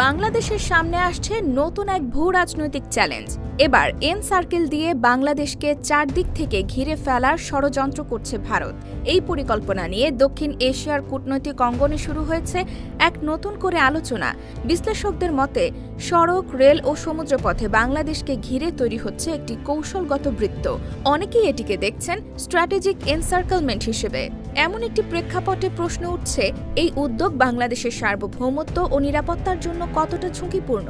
বাংলাদেশের সামনে আসছে নতুন এক ভূ রাজনৈতিক চ্যালেঞ্জ। এবার এন সার্কেল দিয়ে বাংলাদেশকে চারদিক থেকে ঘিরে ফেলার ষড়যন্ত্র করছে ভারত। এই পরিকল্পনা নিয়ে দক্ষিণ এশিয়ার কূটনৈতিক অঙ্গনে শুরু হয়েছে এক নতুন করে আলোচনা। বিশ্লেষকদের মতে সড়ক, রেল ও সমুদ্রপথে বাংলাদেশকে ঘিরে তৈরি হচ্ছে একটি কৌশলগত বৃত্ত। অনেকেই এটিকে দেখছেন স্ট্র্যাটেজিক এনসার্কেলমেন্ট হিসেবে। এমন একটি প্রেক্ষাপটে প্রশ্ন উঠছে, এই উদ্যোগ বাংলাদেশের সার্বভৌমত্ব ও নিরাপত্তার জন্য কতটা ঝুঁকিপূর্ণ?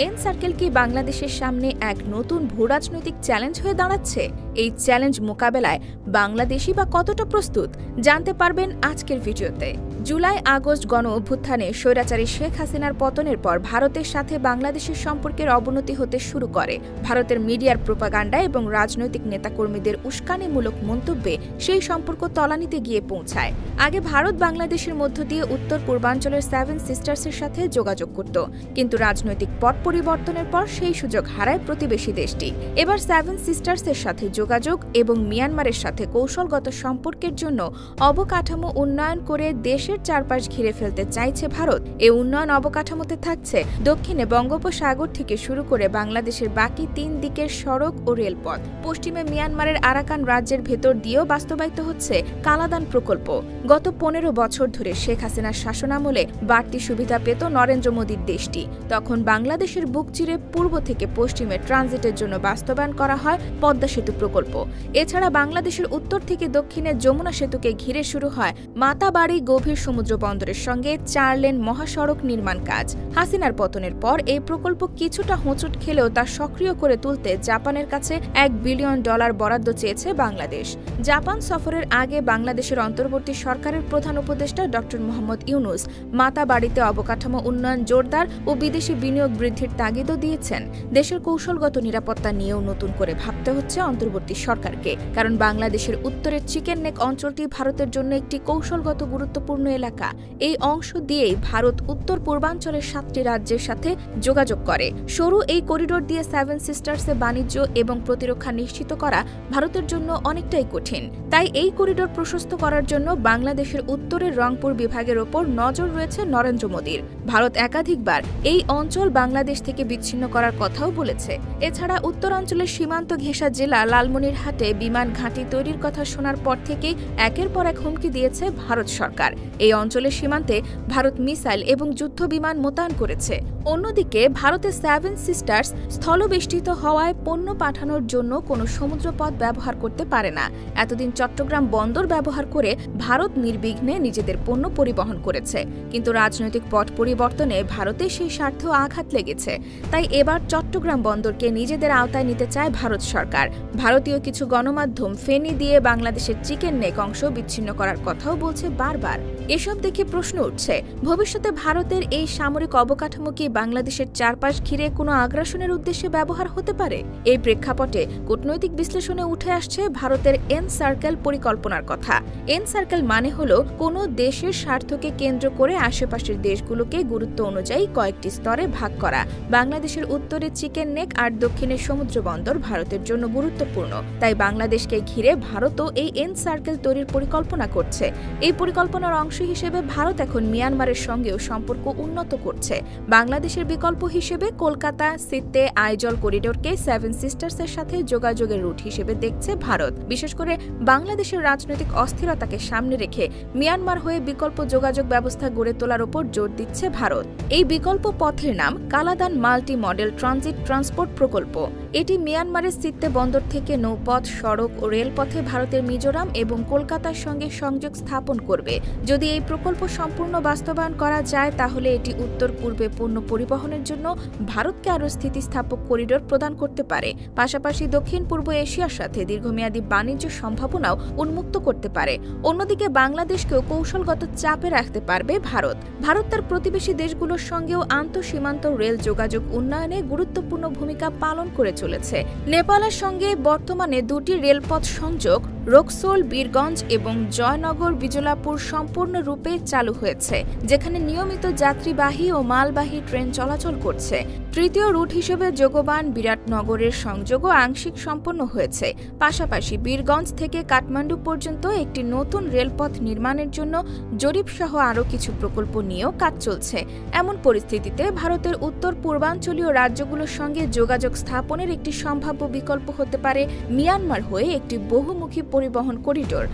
এন সার্কেল কি বাংলাদেশের সামনে এক নতুন ভূরাজনৈতিক চ্যালেঞ্জ হয়ে দাঁড়াচ্ছে? এই চ্যালেঞ্জ মোকাবেলায় বাংলাদেশি বা কতটা প্রস্তুত জানতে পারবেন আজকের ভিডিওতে। জুলাই-আগস্ট গণ অভ্যুত্থানে স্বৈরাচারী শেখ হাসিনার পতনের পর ভারতের সাথে বাংলাদেশের সম্পর্কের অবনতি হতে শুরু করে। ভারতের মিডিয়ার প্রোপাগান্ডা এবং রাজনৈতিক নেতাকর্মীদের উস্কানিমূলক মন্তব্যে সেই সম্পর্ক তলানিতে গিয়ে পৌঁছায়। আগে ভারত বাংলাদেশের মধ্য দিয়ে উত্তর পূর্বাঞ্চলের 7 সিস্টার্সের সাথে যোগাযোগ করত, কিন্তু রাজনৈতিক পট পরিবর্তনের পর সেই সুযোগ হারায় প্রতিবেশী দেশটি। এবার 7 সিস্টার্সের সাথে যোগাযোগ এবং মিয়ানমারের সাথে কৌশলগত সম্পর্কের জন্য অবকাঠামো উন্নয়ন করে দেশের চারপাশ ঘিরে ফেলতে চাইছে ভারত। এই উন্নয়ন অবকাঠামোতে থাকছে দক্ষিণে বঙ্গোপসাগর থেকে শুরু করে বাংলাদেশের বাকি 3 দিকের সড়ক ও রেলপথ। পশ্চিমে মিয়ানমারের আরাকান রাজ্যের ভেতর দিয়েও বাস্তবায়িত হচ্ছে কালাদান প্রকল্প। গত 15 বছর ধরে শেখ হাসিনার শাসনামলে বাড়তি সুবিধা পেত নরেন্দ্র মোদীর দেশটি। তখন বাংলাদেশের বুক চিরে পূর্ব থেকে পশ্চিমে ট্রানজিটের জন্য বাস্তবায়ন করা হয় পদ্মা সেতু প্রকল্প। এছাড়া বাংলাদেশের উত্তর থেকে দক্ষিণে যমুনা সেতুকে ঘিরে শুরু হয় মাতাবাড়ি গভীর সমুদ্র বন্দরের সঙ্গে 4 লেন মহাসড়ক নির্মাণ কাজ। হাসিনার পতনের পর এই প্রকল্প কিছুটা হোঁচট খেলেও তা সক্রিয় করে তুলতে জাপানের কাছে $1 বিলিয়ন বরাদ্দ চেয়েছে বাংলাদেশ। জাপান সফরের আগে বাংলাদেশের অন্তর্বর্তী সরকারের প্রধান উপদেষ্টা ড. মোহাম্মদ ইউনুস মাতাবাড়িতে অবকাঠামো উন্নয়ন জোরদার ও বিদেশি বিনিয়োগ বৃদ্ধির তাগিদও দিয়েছেন। দেশের কৌশলগত নিরাপত্তা নিয়েও নতুন করে ভাবতে হচ্ছে অন্তর্বর্তী সরকারকে, কারণ বাংলাদেশের উত্তরের চিকেন নেক অঞ্চলটি ভারতের জন্য একটি কৌশলগত গুরুত্বপূর্ণ এলাকা। এই অংশ দিয়েই ভারত উত্তর পূর্বাঞ্চলের 7টি রাজ্যের সাথে যোগাযোগ করে। সরু এই করিডোর দিয়ে 7 সিস্টার্সে বাণিজ্য এবং প্রতিরক্ষা নিশ্চিত করা ভারতের জন্য অনেকটাই কঠিন। তাই এই করিডোর প্রশস্ত করার জন্য বাংলাদেশের উত্তরের রংপুর বিভাগের ওপর নজর রয়েছে নরেন্দ্র মোদীর। ভারত একাধিকবার এই অঞ্চল বাংলাদেশ থেকে বিচ্ছিন্ন করার কথাও বলেছে। এছাড়া উত্তরাঞ্চলের সীমান্ত ঘেঁষা জেলা লালমনিরহাটে বিমান ঘাঁটি তৈরির কথা শোনার পর থেকেই একের পর এক হুমকি দিয়েছে ভারত সরকার। এই অঞ্চলের সীমান্তে ভারত মিসাইল এবং যুদ্ধ বিমান মোতায়েন করেছে। অন্যদিকে ভারতের 7 সিস্টার্স স্থলবেষ্টিত হওয়ায় পণ্য পাঠানোর জন্য কোনো সমুদ্রপথ ব্যবহার করতে পারে না। এতদিন চট্টগ্রাম বন্দর ব্যবহার করে ভারত নির্বিঘ্নে নিজেদের পণ্য পরিবহন করেছে, কিন্তু রাজনৈতিক পট পরিবর্তনে ভারতের সেই স্বার্থেও আঘাত লেগেছে। তাই এবার চট্টগ্রাম বন্দরকে নিজেদের আওতায় নিতে চায় ভারত সরকার। ভারতীয় কিছু গণমাধ্যম ফেনী দিয়ে বাংলাদেশের চিকেন নেক অংশ বিচ্ছিন্ন করার কথাও বলছে বারবার। এসব দেখে প্রশ্ন উঠছে, ভবিষ্যতে ভারতের এই সামরিক অবকাঠামো কি বাংলাদেশের চারপাশ ঘিরে কোনো আগ্রাসনের উদ্দেশ্যে ব্যবহার হতে পারে? এই প্রেক্ষাপটে কূটনৈতিক বিশ্লেষণে উঠে আসছে ভারতের এন সার্কেল পরিকল্পনার কথা। এন সার্কেল মানে হলো কোনো দেশের স্বার্থকে কেন্দ্র করে আশেপাশের দেশগুলোকে গুরুত্ব অনুযায়ী কয়েকটি স্তরে ভাগ করা। বাংলাদেশের উত্তরে চিকেন নেক আর দক্ষিণের সমুদ্র বন্দর ভারতের জন্য গুরুত্বপূর্ণ, তাই বাংলাদেশকে ঘিরে ভারতও এই এন সার্কেল তৈরির পরিকল্পনা করছে। এই পরিকল্পনার অংশ হিসেবে ভারত এখন মিয়ানমারের সঙ্গেও সম্পর্ক উন্নত করছে। বাংলাদেশের বিকল্প হিসেবে কলকাতা সিতে আইজল করিডোরকে 7 সিস্টার্সের সাথে যোগাযোগের রুট হিসেবে দেখছে ভারত। বিশেষ করে বাংলাদেশের রাজনৈতিক অস্থিরতাকে সামনে রেখে মিয়ানমার হয়ে বিকল্প যোগাযোগ ব্যবস্থা গড়ে তোলার উপর জোর দিচ্ছে ভারত। এই বিকল্প পথের নাম Kaladan multi model transit transport প্রকল্প। এটি মিয়ানমারের সিতে বন্দর থেকে নৌপথ, সড়ক ও রেলপথে ভারতের মিজোরাম এবং কলকাতার সঙ্গে সংযোগ স্থাপন করবে। যদি এই প্রকল্প সম্পূর্ণ বাস্তবায়ন করা যায়, তাহলে এটি উত্তর পূর্বে পণ্য পরিবহনের জন্য ভারতকে আরও স্থিতিস্থাপক করিডোর প্রদান করতে পারে। পাশাপাশি দক্ষিণ পূর্ব এশিয়ার সাথে দীর্ঘমেয়াদী বাণিজ্য সম্ভাবনাও উন্মুক্ত করতে পারে। অন্যদিকে বাংলাদেশকেও কৌশলগত চাপে রাখতে পারবে ভারত। ভারত তার প্রতিবেশী দেশগুলোর সঙ্গেও আন্তঃসীমান্ত রেল যোগাযোগ উন্নয়নে গুরুত্বপূর্ণ ভূমিকা পালন করে চলেছে। নেপালের সঙ্গে বর্তমানে 2টি রেলপথ সংযোগ রক্সোল, বীরগঞ্জ এবং জয়নগর বিজলাপুর সম্পূর্ণরূপে চালু হয়েছে, যেখানে নিয়মিত যাত্রীবাহী ও মালবাহী ট্রেন চলাচল করছে। তৃতীয় রুট হিসেবে যোগবান বিরাটনগরের সংযোগও আংশিক সম্পন্ন হয়েছে। পাশাপাশি বীরগঞ্জ থেকে কাঠমান্ডু পর্যন্ত একটি নতুন রেলপথ নির্মাণের জন্য জরিপসহ আরও কিছু প্রকল্প নিয়েও কাজ চলছে। এমন পরিস্থিতিতে ভারতের উত্তর পূর্বাঞ্চলীয় রাজ্যগুলোর সঙ্গে যোগাযোগ স্থাপনের একটি সম্ভাব্য বিকল্প হতে পারে মিয়ানমার হয়ে একটি বহুমুখী পরিবহন করিডোর।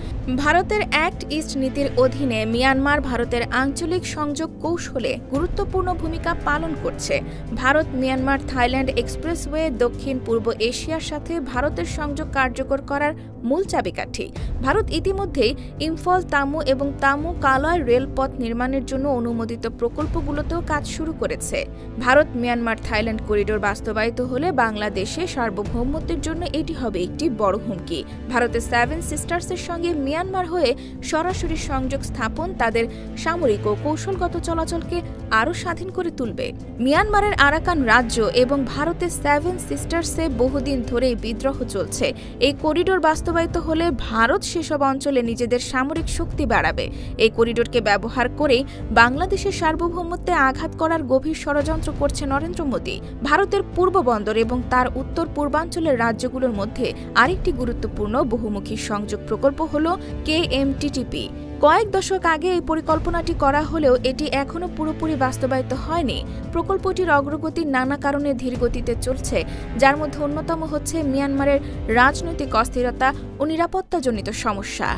ভারতের অ্যাক্ট ইস্ট নীতির অধীনে মিয়ানমার ভারতের আঞ্চলিক সংযোগ কৌশলে গুরুত্বপূর্ণ ভূমিকা পালন করছে। ভারত মিয়ানমার থাইল্যান্ড এক্সপ্রেসওয়ে দক্ষিণ পূর্ব এশিয়ার সাথে ভারতের সংযোগ কার্যকর করার মূল চাবিকাঠি। ভারত ইতিমধ্যেই ইম্ফল তামু এবং তামু কালয় রেলপথ নির্মাণের জন্য অনুমোদিত প্রকল্পগুলোতেও কাজ শুরু করেছে। ভারত মিয়ানমার থাইল্যান্ড করিডোর বাস্তবায়িত হলে বাংলাদেশে সার্বভৌমত্বের জন্য এটি হবে একটি বড় হুমকি। ভারতের সেভেন সিস্টার্সের সঙ্গে মিয়ানমার হয়ে সরাসরি সংযোগ স্থাপন তাদের সামরিক ও কৌশলগত চলাচলকে আরও স্বাধীন করে তুলবে। মিয়ানমারের আরাকান রাজ্য এবং ভারতের সেভেন সিস্টার্সে বহুদিন ধরেই বিদ্রোহ চলছে। এই করিডোর বাস্তবায়িত হলে ভারত সেসব অঞ্চলে নিজেদের সামরিক শক্তি বাড়াবে। এই করিডোরকে ব্যবহার করেই বাংলাদেশের সার্বভৌমত্বে আঘাত করার গভীর ষড়যন্ত্র করছে নরেন্দ্র মোদী। ভারতের পূর্ব বন্দর এবং তার উত্তর পূর্বাঞ্চলের রাজ্যগুলোর মধ্যে আরেকটি গুরুত্বপূর্ণ বহুমুখী সংযোগ প্রকল্প হল KMTTP। কয়েক দশক আগে এই পরিকল্পনাটি করা হলেও এটি এখনও পুরোপুরি বাস্তবায়িত হয়নি। প্রকল্পটির অগ্রগতি নানা কারণে ধীরগতিতে চলছে, যার মধ্যে অন্যতম হচ্ছে মিয়ানমারের রাজনৈতিক অস্থিরতা ও নিরাপত্তাজনিত সমস্যা।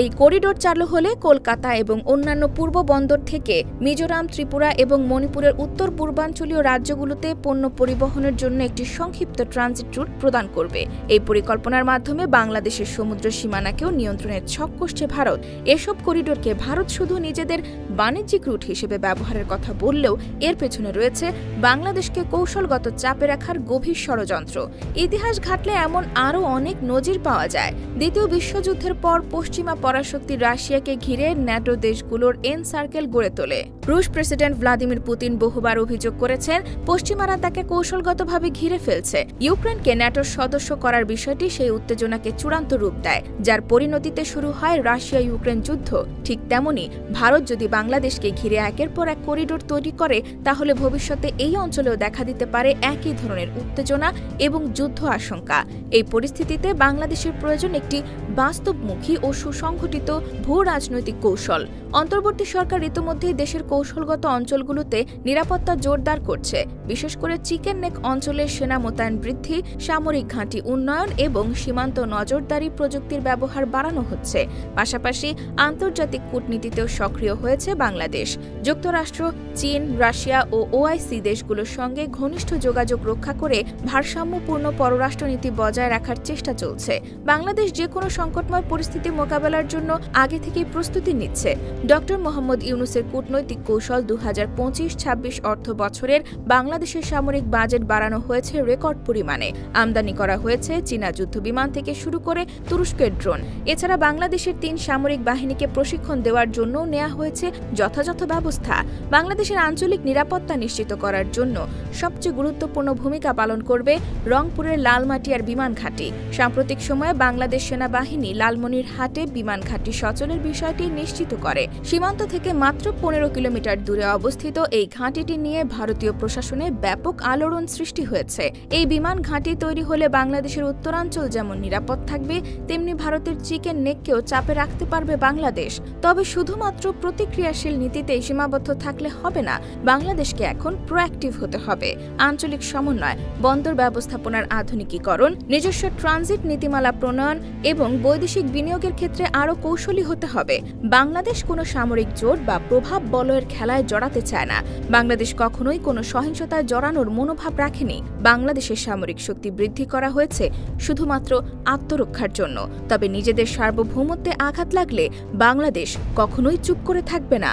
এই করিডোর চালু হলে কলকাতা এবং অন্যান্য পূর্ব বন্দর থেকে মিজোরাম, ত্রিপুরা এবং মণিপুরের উত্তর পূর্বাঞ্চলীয় রাজ্যগুলোতে পণ্য পরিবহনের জন্য একটি সংক্ষিপ্ত ট্রানজিট রুট প্রদান করবে। এই পরিকল্পনার মাধ্যমে বাংলাদেশের সমুদ্র সীমানাকেও নিয়ন্ত্রণের ছক কষছে ভারত। এসব করিডোরকে ভারত শুধু নিজেদের বাণিজ্যিক রুট হিসেবে ব্যবহারের কথা বললেও এর পেছনে রয়েছে বাংলাদেশকে কৌশলগত চাপে রাখার গভীর ষড়যন্ত্র। ইতিহাস ঘাটলে এমন আরও অনেক নজির পাওয়া যায়। দ্বিতীয় বিশ্বযুদ্ধের পর পশ্চিমা পরাশক্তি রাশিয়াকে ঘিরে ন্যাটো দেশগুলোর এন সার্কেল গড়ে তোলে। রুশ প্রেসিডেন্ট ভ্লাদিমির পুতিন বহুবার অভিযোগ করেছেন পশ্চিমারা তাকে কৌশলগতভাবে ঘিরে ফেলছে। ইউক্রেনকে ন্যাটোর সদস্য করার বিষয়টি সেই উত্তেজনাকে চূড়ান্ত রূপ দেয়, যার পরিণতিতে শুরু হয় রাশিয়া ইউক্রেন যুদ্ধ। ঠিক তেমনি ভারত যদি বাংলাদেশকে ঘিরে একের পর এক করিডোর তৈরি করে, তাহলে ভবিষ্যতে এই অঞ্চলেও দেখা দিতে পারে একই ধরনের উত্তেজনা এবং যুদ্ধ আশঙ্কা। এই পরিস্থিতিতে বাংলাদেশের প্রয়োজন একটি বাস্তবমুখী ও সুসংগঠিত ভূ রাজনৈতিক কৌশল। অন্তর্বর্তী সরকার ইতিমধ্যেই দেশের কৌশলগত অঞ্চলগুলোতে নিরাপত্তা জোরদার করছে। বিশেষ করে চিকেন নেক অঞ্চলে সেনা মোতায়েন বৃদ্ধি, সামরিক ঘাঁটি উন্নয়ন এবং সীমান্ত নজরদারি প্রযুক্তির ব্যবহার বাড়ানো হচ্ছে। পাশাপাশি আন্তর্জাতিক কূটনীতিতেও সক্রিয় হয়েছে বাংলাদেশ। যুক্তরাষ্ট্র, চীন, রাশিয়া ও OIC দেশগুলোর সঙ্গে ঘনিষ্ঠ যোগাযোগ রক্ষা করে ভারসাম্যপূর্ণ পররাষ্ট্রনীতি বজায় রাখার চেষ্টা চলছে। বাংলাদেশ যে কোনো সংকটময় পরিস্থিতি মোকাবেলার জন্য আগে থেকেই প্রস্তুতি নিচ্ছে। ডক্টর মোহাম্মদ ইউনূসের কূটনৈতিক কৌশল 2025-26 অর্থ বছরের বাংলাদেশের সামরিক বাজেট বাড়ানো হয়েছে রেকর্ড পরিমাণে। আমদানি করা হয়েছে চীনা যুদ্ধবিমান থেকে শুরু করে তুরস্কের ড্রোন। এছাড়া বাংলাদেশের 3 সামরিক বাহিনীকে প্রশিক্ষণ দেওয়ার জন্য নেওয়া হয়েছে যথাযথ ব্যবস্থা। বাংলাদেশের আঞ্চলিক নিরাপত্তা নিশ্চিত করার জন্য সবচেয়ে গুরুত্বপূর্ণ ভূমিকা পালন করবে রংপুরের লালমাটিয়ার বিমান ঘাঁটি। সাম্প্রতিক সময়ে বাংলাদেশ সেনাবাহিনী লালমনিরহাটে বিমান ঘাঁটি সচলের বিষয়টি নিশ্চিত করে। সীমান্ত থেকে মাত্র 15 কিলোমিটার দূরে অবস্থিত এই ঘাঁটিটি নিয়ে ভারতীয় প্রশাসনে ব্যাপক আলোড়ন সৃষ্টি হয়েছে। এই বিমান ঘাঁটি তৈরি হলে বাংলাদেশের উত্তরাঞ্চল যেমন নিরাপদ থাকবে, তেমনি ভারতের চিকেন নেককেও চাপে রাখতে পারবে বাংলাদেশ। তবে শুধুমাত্র প্রতিক্রিয়াশীল নীতিতেই সীমাবদ্ধ থাকলে হবে না। বাংলাদেশকে এখন প্রোঅ্যাক্টিভ হতে হবে। আঞ্চলিক সমন্বয়, বন্দর ব্যবস্থাপনার আধুনিকীকরণ, নিজস্ব ট্রানজিট নীতিমালা প্রণয়ন এবং বৈদেশিক বিনিয়োগের ক্ষেত্রে আরও কৌশলী হতে হবে। বাংলাদেশ কোনো সামরিক জোট বা প্রভাব বলয়ের খেলায় জড়াতে চায় না। বাংলাদেশ কখনোই কোনো সহিংসতায় জড়ানোর মনোভাব রাখেনি। বাংলাদেশের সামরিক শক্তি বৃদ্ধি করা হয়েছে শুধুমাত্র আত্মরক্ষার জন্য। তবে নিজেদের সার্বভৌমত্বে আঘাত লাগলে বাংলাদেশ কখনোই চুপ করে থাকবে না।